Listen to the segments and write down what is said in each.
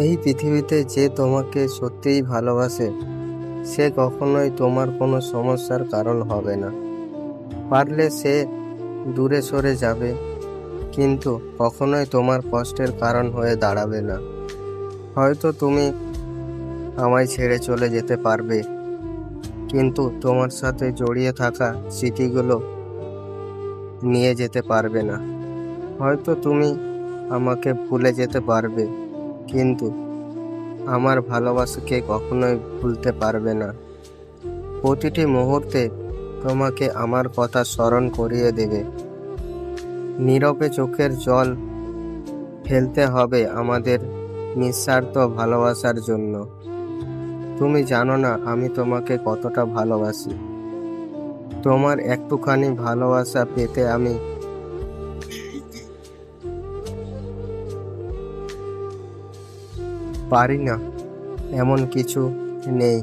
এই পৃথিবীতে যে তোমাকে সত্যিই ভালোবাসে সে কখনোই তোমার কোনো সমস্যার কারণ হবে না। পারলে সে দূরে সরে যাবে, কিন্তু কখনোই তোমার কষ্টের কারণ হয়ে দাঁড়াবে না। হয়তো তুমি আমায় ছেড়ে চলে যেতে পারবে, কিন্তু তোমার সাথে জড়িয়ে থাকা স্মৃতিগুলো নিয়ে যেতে পারবে না। হয়তো তুমি আমাকে ভুলে যেতে পারবে, কিন্তু আমার ভালোবাসাকে কখনোই ভুলতে পারবে না। প্রতিটি মুহূর্তে তোমাকে আমার কথা স্মরণ করিয়ে দেবে। নীরবে চোখের জল ফেলতে হবে আমাদের নিঃস্বার্থ ভালোবাসার জন্য। তুমি জানো না আমি তোমাকে কতটা ভালোবাসি। তোমার একটুখানি ভালোবাসা পেতে আমি পারি না, এমন কিছু নেই।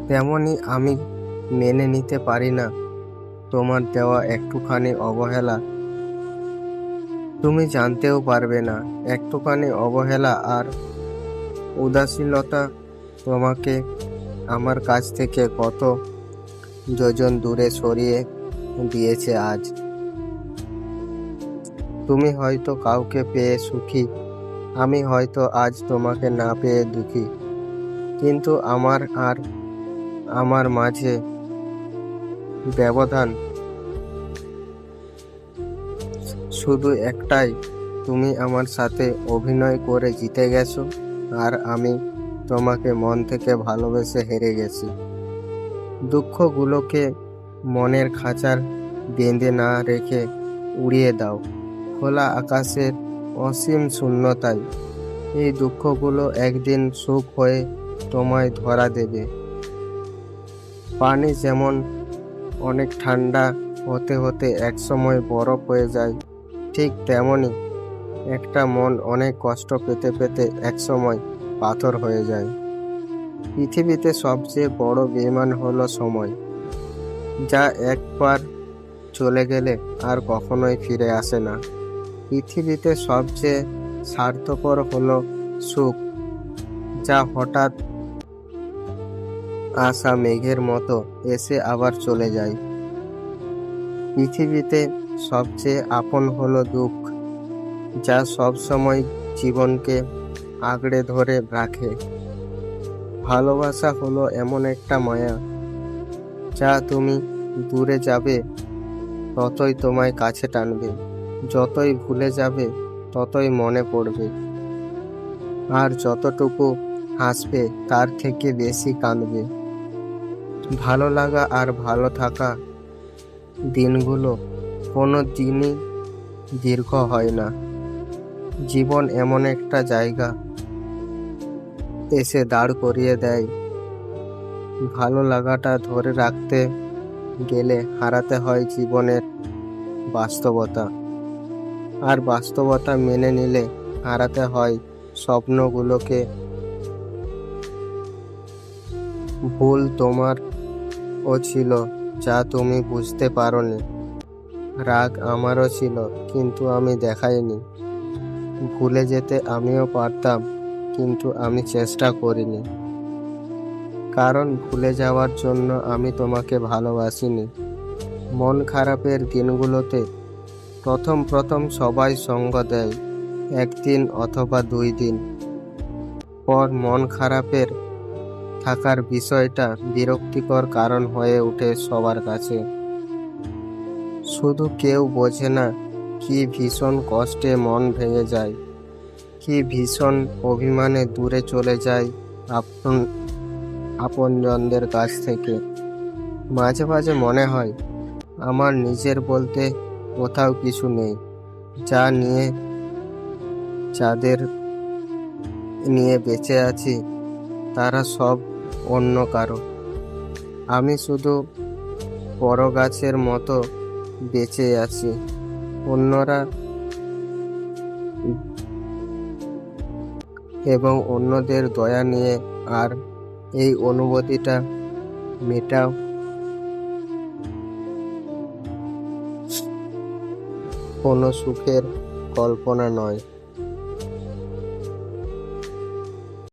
তেমনি আমি মেনে নিতে পারি না তোমার দেওয়া একটুখানি অবহেলা। তুমি জানতেও পারবে না একটুখানি অবহেলা আর উদাসীনতা তোমাকে আমার কাছ থেকে কত যোজন দূরে সরিয়ে দিয়েছে আজ। তুমি হয়তো কাউকে পেয়ে সুখী, আমি হয়তো আজ তোমাকে না পেয়ে দুঃখী। কিন্তু আমার মাঝে ব্যবধান শুধু একটাই, তুমি আমার সাথে অভিনয় করে জিতে গেছো, আর আমি তোমাকে মন থেকে ভালোবেসে হেরে গেছি। দুঃখগুলোকে মনের খাঁচার বেঁধে না রেখে উড়িয়ে দাও খোলা আকাশের অসীম শূন্যতায়। এই দুঃখগুলো একদিন সুখ হয়ে তোমায় ধরা দেবে। পানি যেমন অনেক ঠান্ডা হতে হতে একসময় বরফ হয়ে যায়, ঠিক তেমনি একটা মন অনেক কষ্ট পেতে পেতে একসময় পাথর হয়ে যায়। পৃথিবীতে সবচেয়ে বড় বেঈমান হলো সময়, যা একবার চলে গেলে আর কখনোই ফিরে আসে না। পৃথিবীতে সবচেয়ে স্বার্থপর হলো সুখ, যা হঠাৎ আসা মেঘের মতো এসে আবার চলে যায়। পৃথিবীতে সবচেয়ে আপন হলো দুঃখ, যা সব সময় জীবনকে আঁকড়ে ধরে রাখে। ভালোবাসা হলো এমন একটা মায়া, যা তুমি দূরে যাবে ততই তোমায় কাছে টানবে, যতই ভুলে যাবে ততই মনে পড়বে, আর যতটুকু হাসবে তার থেকে বেশি কাঁদবে। ভালো লাগা আর ভালো থাকা দিনগুলো কোনো দিনই দীর্ঘ হয় না। জীবন এমন একটা জায়গা এসে দাঁড় করিয়ে দেয়, ভালো লাগাটা ধরে রাখতে গেলে হারাতে হয় জীবনের বাস্তবতা, আর বাস্তবতা মেনে নিলে হারাতে হয় স্বপ্নগুলোকে। ভুল তোমারও ছিল, যা তুমি বুঝতে পারোনি। রাগ আমারও ছিল, কিন্তু আমি দেখাইনি। ভুলে যেতে আমিও পারতাম, কিন্তু আমি চেষ্টা করিনি। কারণ ভুলে যাওয়ার জন্য আমি তোমাকে ভালোবাসিনি। মন খারাপের দিনগুলোতে প্রথম প্রথম সবাই সঙ্গ দেয়, একদিন অথবা 2 দিন পর মন খারাপের থাকার বিষয়টা বিরক্তিকর কারণ হয়ে ওঠে সবার কাছে। শুধু কেউ বোঝে না কি ভীষণ কষ্টে মন ভেঙে যায়, কি ভীষণ অভিমানে দূরে চলে যায় আপনজনদের কাছ থেকে। মাঝে মাঝে মনে হয় আমার নিজের বলতে কোথাও কিছু নেই, যাদের নিয়ে বেঁচে আছি তারা সব অন্য কারো। আমি শুধু বড় গাছের মতো বেঁচে আছি, অন্যরা এবং অন্যদের দয়া নিয়ে। আর এই অনুভূতিটা মেটাও কোনো সুখের কল্পনা নয়।